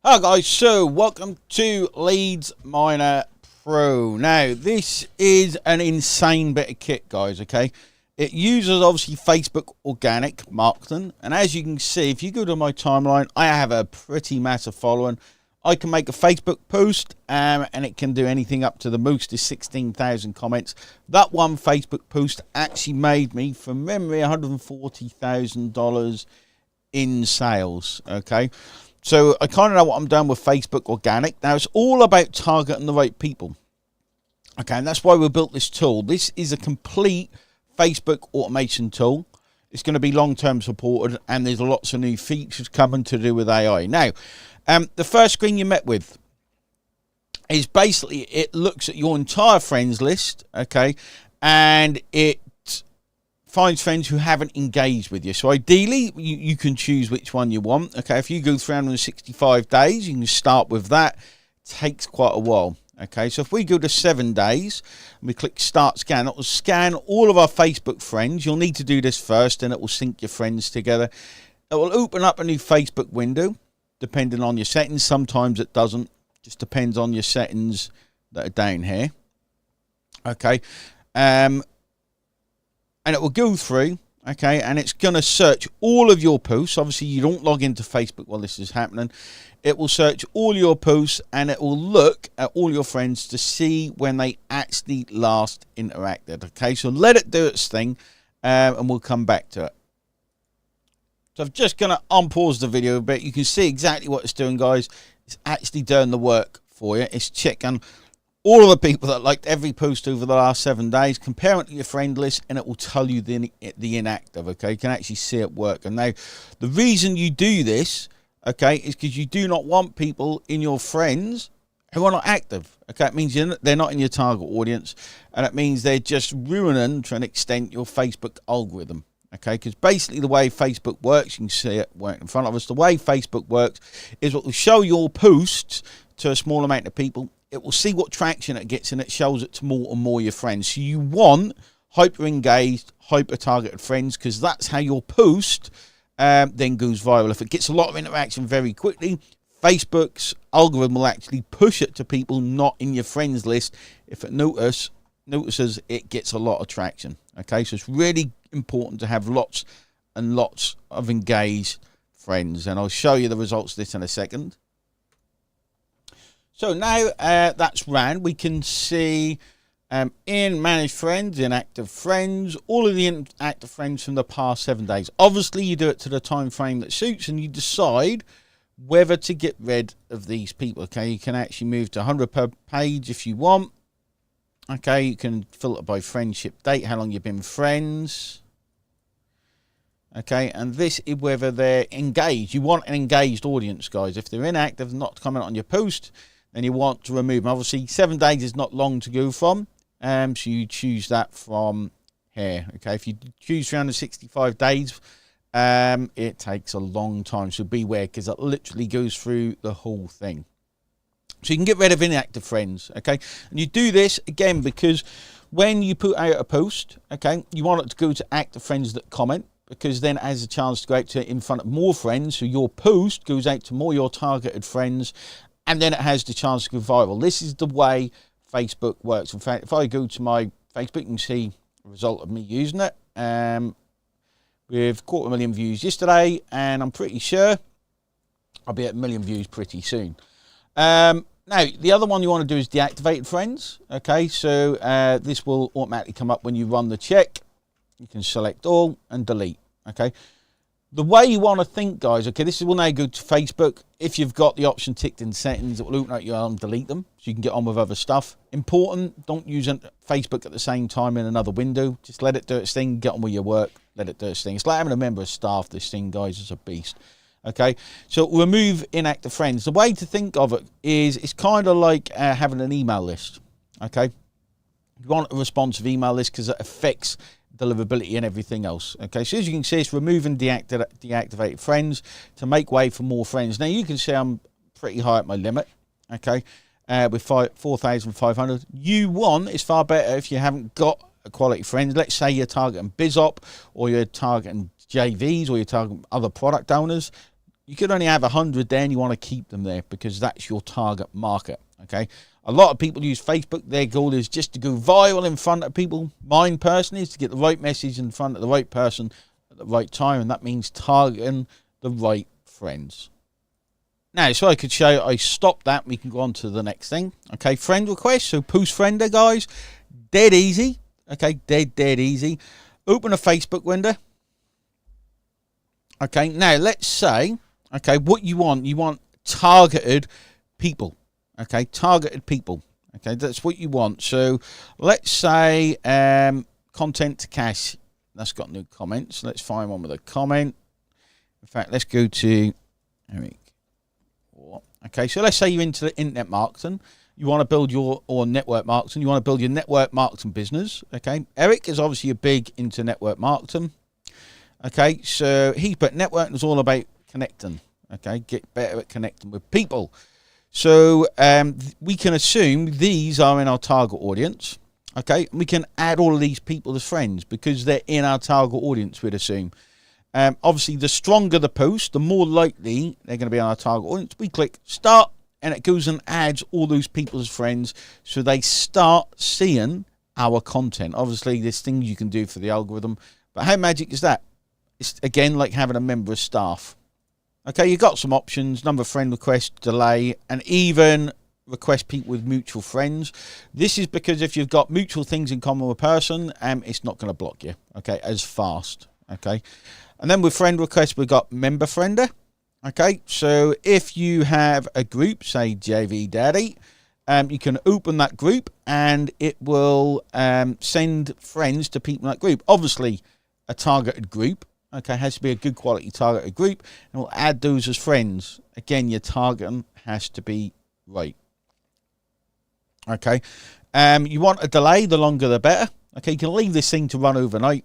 Hi guys, so welcome to Leeds Miner Pro. Now this is an insane bit of kit, guys. Okay, it uses obviously Facebook organic marketing, and as you can see, if you go to my timeline, I have a pretty massive following. I can make a Facebook post and it can do anything up to the most is 16,000 comments. That one Facebook post actually made me, from memory, $140,000 in sales. Okay, so I kind of know what I'm doing with Facebook organic. Now it's all about targeting the right people. Okay, and that's why we built this tool. This is a complete Facebook automation tool. It's going to be long-term supported, and there's lots of new features coming to do with AI. Now, the first screen you met with is basically, it looks at your entire friends list, okay, and it finds friends who haven't engaged with you. So ideally, you can choose which one you want. Okay, if you go 365 days, you can start with that. It takes quite a while. Okay, so if we go to 7 days and we click Start Scan, it will scan all of our Facebook friends. You'll need to do this first, and it will sync your friends together. It will open up a new Facebook window, depending on your settings. Sometimes it doesn't. Just depends on your settings that are down here. Okay, and it will go through, okay, and it's going to search all of your posts. Obviously, you don't log into Facebook while this is happening. It will search all your posts, and it will look at all your friends to see when they actually last interacted. Okay, so let it do its thing, and we'll come back to it. So I'm just going to unpause the video a bit. You can see exactly what it's doing, guys. It's actually doing the work for you. It's checking all of the people that liked every post over the last 7 days, compare it to your friend list, and it will tell you the inactive. Okay, you can actually see it work. And now, the reason you do this, okay, is because you do not want people in your friends who are not active. Okay, it means they're not in your target audience, and it means they're just ruining, to an extent, your Facebook algorithm. Okay, because basically the way Facebook works, you can see it work in front of us. The way Facebook works is it will show your posts to a small amount of people. It will see what traction it gets, and it shows it to more and more of your friends. So you want hyper engaged, hyper targeted friends, because that's how your post then goes viral. If it gets a lot of interaction very quickly, Facebook's algorithm will actually push it to people not in your friends list if it notices it gets a lot of traction. Okay, so it's really important to have lots and lots of engaged friends, and I'll show you the results of this in a second. So now that's ran, we can see in managed friends, inactive friends, all of the inactive friends from the past 7 days. Obviously, you do it to the time frame that suits, and you decide whether to get rid of these people. Okay, you can actually move to 100 per page if you want. Okay, you can filter by friendship date, how long you've been friends. Okay, and this is whether they're engaged. You want an engaged audience, guys. If they're inactive, not comment on your post, then you want to remove them. Obviously, 7 days is not long to go from, so you choose that from here. Okay, if you choose 365 days, it takes a long time, so beware, because it literally goes through the whole thing. So you can get rid of inactive friends, okay? And you do this, again, because when you put out a post, okay, you want it to go to active friends that comment, because then it has a chance to go out to in front of more friends, so your post goes out to more of your targeted friends, and then it has the chance to go viral. This is the way Facebook works. In fact, if I go to my Facebook, you can see the result of me using it. With 250,000 views yesterday, and I'm pretty sure I'll be at 1 million views pretty soon. Now, the other one you want to do is deactivated friends. Okay, so this will automatically come up when you run the check. You can select all and delete. Okay, the way you want to think, guys, okay, this will now go to Facebook. If you've got the option ticked in settings, it will open up your arm, delete them, so you can get on with other stuff. Important, don't use Facebook at the same time in another window. Just let it do its thing, get on with your work, let it do its thing. It's like having a member of staff. This thing, guys, is a beast. Okay, so remove inactive friends. The way to think of it is it's kind of like having an email list. Okay, you want a responsive email list because it affects deliverability and everything else. Okay, so as you can see, it's removing deactivated friends to make way for more friends. Now you can see I'm pretty high at my limit. Okay, with 4,500. You want, it's far better if you haven't got a quality friends. Let's say you're targeting BizOp, or you're targeting JVs, or you're targeting other product owners. you could only have 100 there, and you want to keep them there because that's your target market. Okay, a lot of people use Facebook. Their goal is just to go viral in front of people. Mine personally is to get the right message in front of the right person at the right time, and that means targeting the right friends. Now, so I could show you, I stopped that. We can go on to the next thing. Okay, friend request. So post friender, guys, dead easy. Okay, dead easy. Open a Facebook window. Okay, now let's say, okay, what you want targeted people. Okay, targeted people. Okay, that's what you want. So let's say content to cash. That's got no comments. Let's find one with a comment. In fact, let's go to Eric. Okay, so let's say you're into the internet marketing. You want to build your, or network marketing. You want to build your network marketing business. Okay, Eric is obviously a big into network marketing. Okay, so he put networking is all about connecting. Okay, get better at connecting with people. So we can assume these are in our target audience. Okay, and we can add all of these people as friends because they're in our target audience, we'd assume. Obviously, the stronger the post, the more likely they're going to be on our target audience. We click start, and it goes and adds all those people as friends, so they start seeing our content. Obviously, there's things you can do for the algorithm, but how magic is that? It's, again, like having a member of staff. Okay, you've got some options, number of friend requests, delay, and even request people with mutual friends. This is because if you've got mutual things in common with a person, it's not going to block you, okay, as fast. Okay, and then with friend requests, we've got member friender. Okay, so if you have a group, say JV Daddy, you can open that group and it will send friends to people in that group. Obviously, a targeted group, okay, has to be a good quality targeted group, and we'll add those as friends. Again, your targeting has to be right. Okay, you want a delay, the longer the better. Okay, you can leave this thing to run overnight,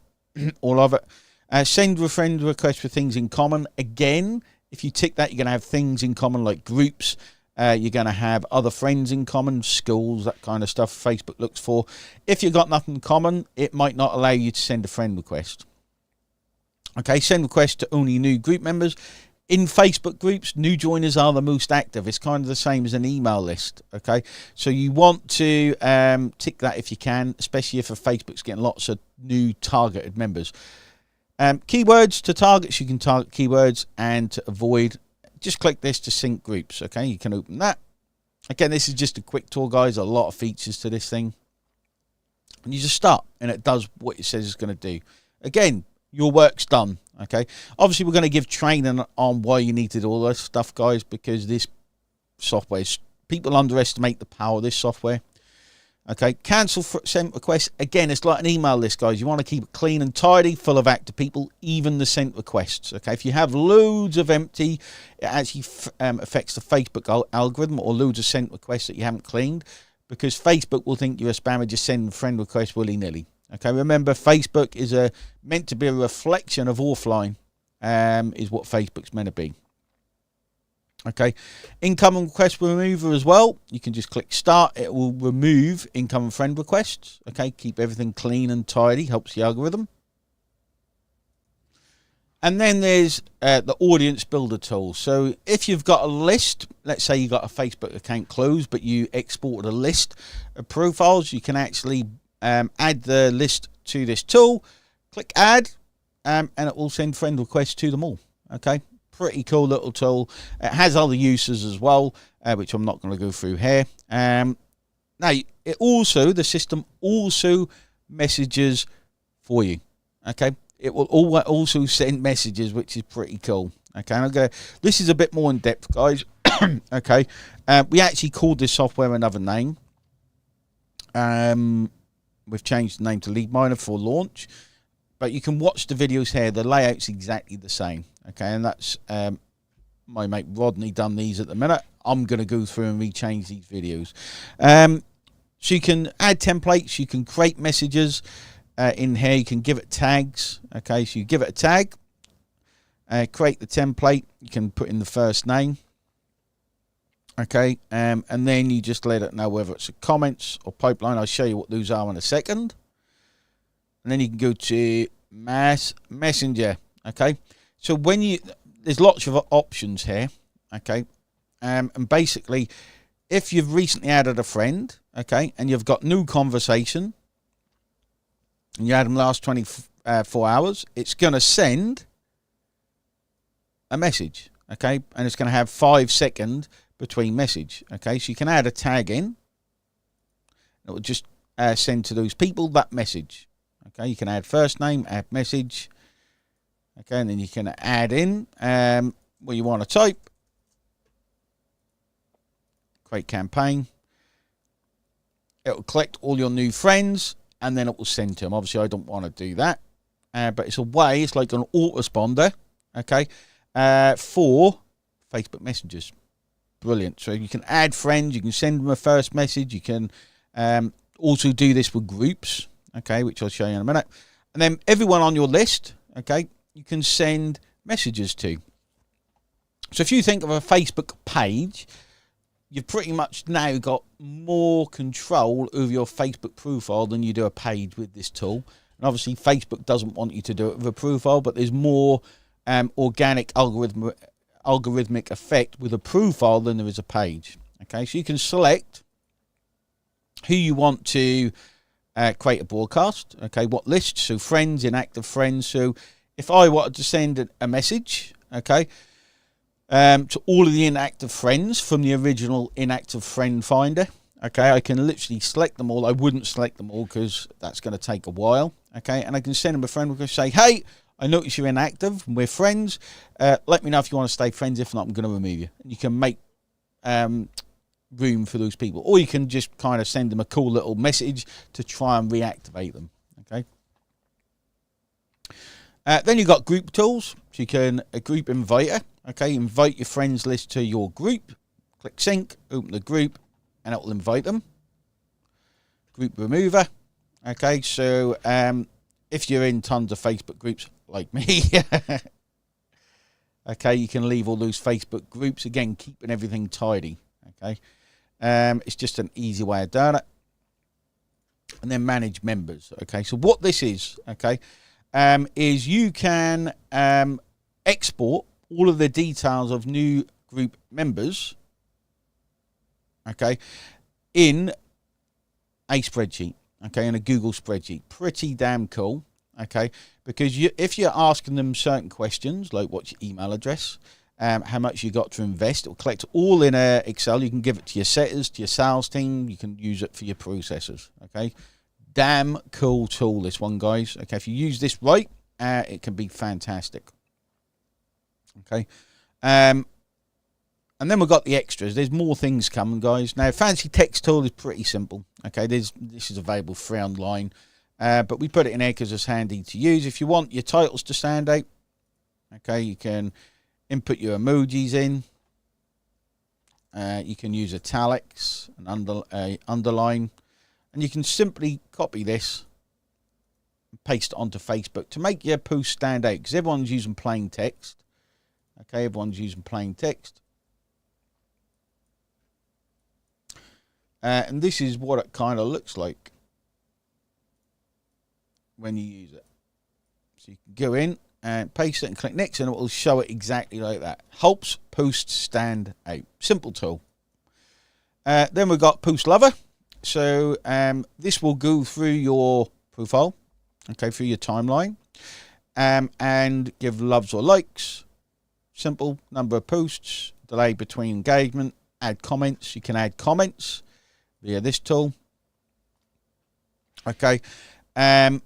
all of it. Send a friend request for things in common. Again, if you tick that, you're going to have things in common like groups. You're going to have other friends in common, schools, that kind of stuff Facebook looks for. If you've got nothing in common, it might not allow you to send a friend request. Okay, send requests to only new group members. In Facebook groups, new joiners are the most active. It's kind of the same as an email list. Okay, so you want to tick that if you can, especially if Facebook's getting lots of new targeted members. Keywords to target, so you can target keywords, and to avoid, just click this to sync groups. Okay, you can open that. Again, this is just a quick tour, guys. A lot of features to this thing. And you just start, and it does what it says it's going to do. Again, your work's done. Okay, obviously we're going to give training on why you need to do all this stuff, guys, because this software, people underestimate the power of this software. Okay, cancel sent requests. Again, it's like an email list, guys. You want to keep it clean and tidy, full of active people, even the sent requests. Okay, if you have loads of empty, it actually affects the Facebook algorithm, or loads of sent requests that you haven't cleaned, because Facebook will think you're a spammer just sending friend requests willy-nilly. Okay, remember, Facebook is meant to be a reflection of offline, is what Facebook's meant to be. Okay, incoming request remover as well. You can just click start. It will remove incoming friend requests. Okay, keep everything clean and tidy. Helps the algorithm. And then there's the audience builder tool. So if you've got a list, let's say you got a Facebook account closed, but you exported a list of profiles, you can actually add the list to this tool. Click add, and it will send friend requests to them all. Okay. Pretty cool little tool. It has other uses as well, which I'm not going to go through here. Now, the system also messages for you. Okay, it will also send messages, which is pretty cool. Okay, this is a bit more in depth, guys. Okay, we actually called this software another name. We've changed the name to Lead Miner for launch. But you can watch the videos here. The layout's exactly the same. Okay, and that's my mate Rodney done these at the minute. I'm going to go through and rechange these videos. So you can add templates. You can create messages in here. You can give it tags. Okay, so you give it a tag. Create the template. You can put in the first name. Okay, and then you just let it know whether it's a comments or pipeline. I'll show you what those are in a second. And then you can go to Mass Messenger. Okay, so when there's lots of options here, okay? And basically, if you've recently added a friend, okay, and you've got new conversation, and you had them last 24 hours, it's going to send a message, okay? And it's going to have 5 seconds between message, okay? So you can add a tag in. It will just send to those people that message, okay? You can add first name, add message, okay? And then you can add in what you want to type. Create campaign. It will collect all your new friends, and then it will send to them. Obviously, I don't want to do that. But it's a way, it's like an autoresponder, okay, for Facebook messengers. Brilliant. So you can add friends, you can send them a first message, you can also do this with groups, okay, which I'll show you in a minute. And then everyone on your list, okay, you can send messages to. So if you think of a Facebook page, you've pretty much now got more control over your Facebook profile than you do a page with this tool. And obviously, Facebook doesn't want you to do it with a profile, but there's more organic algorithmic effect with a profile than there is a page. Okay, so you can select who you want to create a broadcast. Okay, what list? So friends, inactive friends. So if I wanted to send a message, okay, to all of the inactive friends from the original inactive friend finder, okay, I can literally select them all. I wouldn't select them all because that's going to take a while. Okay, and I can send them a friend. We're going to say, hey, I notice you're inactive and we're friends. Let me know if you want to stay friends. If not, I'm going to remove you. And you can make room for those people. Or you can just kind of send them a cool little message to try and reactivate them. Okay. Then you've got group tools. So you can a group inviter. Okay, invite your friends list to your group. Click sync, open the group, and it will invite them. Group remover. Okay, so if you're in tons of Facebook groups like me, okay, you can leave all those Facebook groups. Again, keeping everything tidy. Okay, it's just an easy way of doing it. And then manage members. Okay, so what this is, okay, is you can export all of the details of new group members, okay, in a spreadsheet, okay, in a Google spreadsheet. Pretty damn cool, okay, because if you're asking them certain questions, like what's your email address, how much you got to invest, it will collect all in Excel. You can give it to your setters, to your sales team. You can use it for your processors, okay. Damn cool tool, this one, guys. Okay, if you use this right, it can be fantastic. Okay, and then we've got the extras. There's more things coming, guys. Now, fancy text tool is pretty simple. Okay, this is available free online, but we put it in here because it's handy to use. If you want your titles to stand out, okay, you can input your emojis in. You can use italics and underline, and you can simply copy this and paste it onto Facebook to make your post stand out, because everyone's using plain text. Okay, everyone's using plain text. And this is what it kind of looks like when you use it. So you can go in and paste it and click next, and it will show it exactly like that. Helps posts stand out. Simple tool. Then we've got Post Lover. So this will go through your profile, okay, through your timeline, and give loves or likes. Simple, number of posts, delay between engagement, add comments. You can add comments via this tool. Okay. A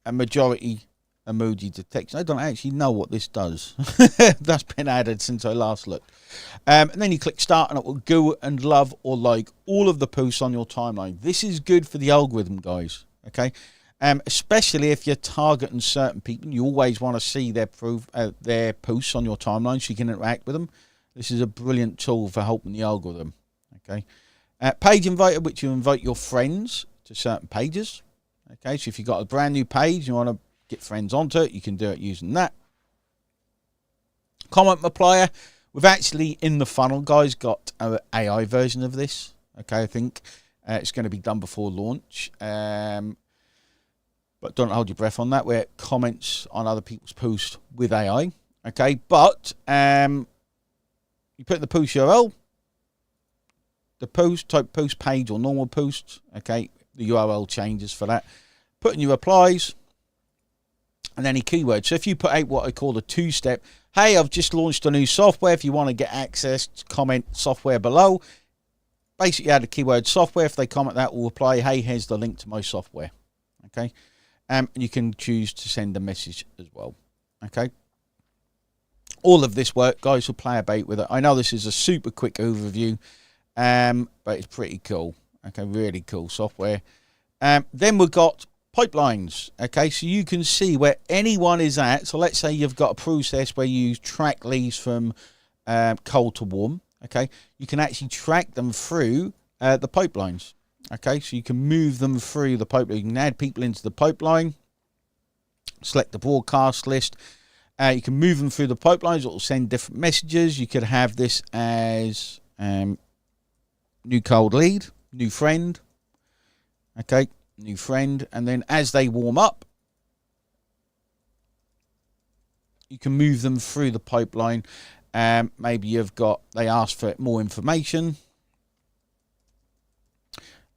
majority emoji detection. I don't actually know what this does. That's been added since I last looked. And then you click start and it will go and love or like all of the posts on your timeline. This is good for the algorithm, guys. Okay. Especially if you're targeting certain people, you always want to see their posts on your timeline so you can interact with them. This is a brilliant tool for helping the algorithm. Okay, page inviter, which you invite your friends to certain pages. Okay, so if you've got a brand new page, you want to get friends onto it, you can do it using that. Comment multiplier. We've actually in the funnel, guys, got an AI version of this. Okay, I think it's going to be done before launch. But don't hold your breath on that. Where it comments on other people's posts with AI. Okay, but you put in the post URL, the post, type post page or normal post. Okay, the URL changes for that. Put in your replies and any keywords. So if you put out what I call a two-step, hey, I've just launched a new software. If you want to get access, comment software below. Basically add the keyword software. If they comment that, will reply, hey, here's the link to my software. Okay, and you can choose to send a message as well. Okay, all of this work, guys, will play about with it. I know this is a super quick overview, but it's pretty cool. Okay, really cool software. Then we've got pipelines. Okay, so you can see where anyone is at. So let's say you've got a process where you track leads from cold to warm. Okay, you can actually track them through the pipelines. Okay, so you can move them through the pipeline. You can add people into the pipeline, select the broadcast list. You can move them through the pipelines. It will send different messages. You could have this as new cold lead, new friend. Okay, new friend. And then as they warm up, you can move them through the pipeline. Maybe they ask for more information,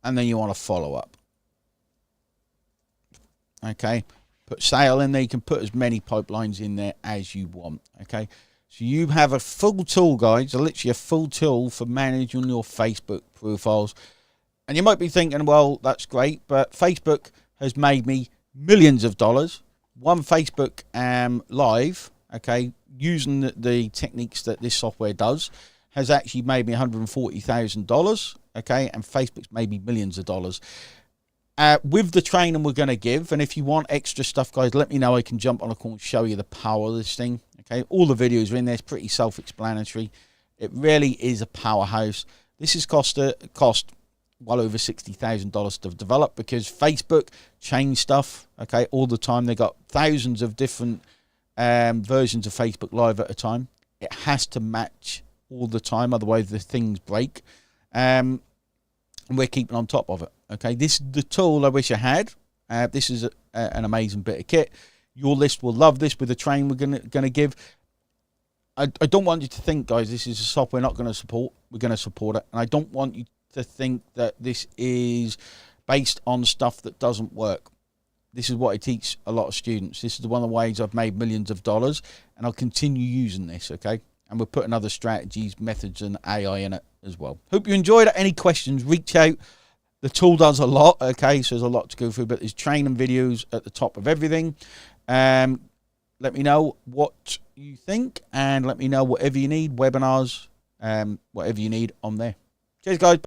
and then you want to follow up. Okay, put sale in there. You can put as many pipelines in there as you want. Okay, so you have a full tool, guys, literally a full tool for managing your Facebook profiles. And you might be thinking, well, that's great, but Facebook has made me millions of dollars. One Facebook Live, okay, using the techniques that this software does, has actually made me $140,000, okay, and Facebook's made me millions of dollars. With the training we're going to give, and if you want extra stuff, guys, let me know. I can jump on a call and show you the power of this thing, okay? All the videos are in there. It's pretty self-explanatory. It really is a powerhouse. This has cost well over $60,000 to develop because Facebook change stuff, okay, all the time. They got thousands of different versions of Facebook Live at a time. It has to match all the time, otherwise the things break. And we're keeping on top of it. Okay, this is the tool I wish I had. This is an amazing bit of kit. Your list will love this with the train we're gonna give. I don't want you to think, guys, this is a software we're not going to support. We're going to support it, and I don't want you to think that this is based on stuff that doesn't work. This is what I teach a lot of students. This is one of the ways I've made millions of dollars, and I'll continue using this, okay? And we're putting other strategies, methods, and AI in it as well. Hope you enjoyed it. Any questions, reach out. The tool does a lot, okay? So there's a lot to go through, but there's training videos at the top of everything. Let me know what you think, and let me know whatever you need, webinars, whatever you need on there. Cheers, guys.